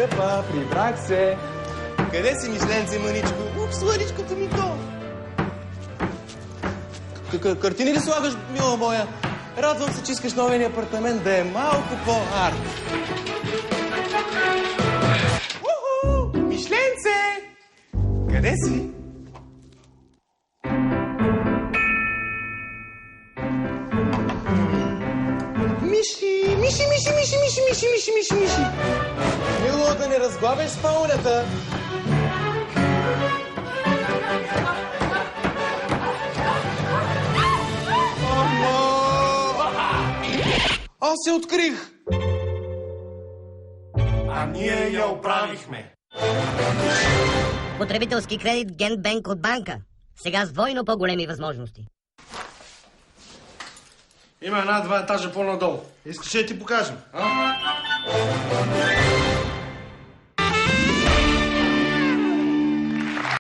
Степа, прибрах се. Къде си, Мишленце, мъничко? Упс, лъничкото ми то. Картини ли слагаш, мила моя? Радвам се, че искаш новия ни апартамент да е малко по-арт. Уху! Мишленце! Къде си? Миши! Мило, да не разглавяш спалнята. Аз се открих! А ние я оправихме. Потребителски кредит Генбенк от банка. Сега с двойно по-големи възможности. Има една-два етажа по-надолу. Искаш ли да ти покажем? А?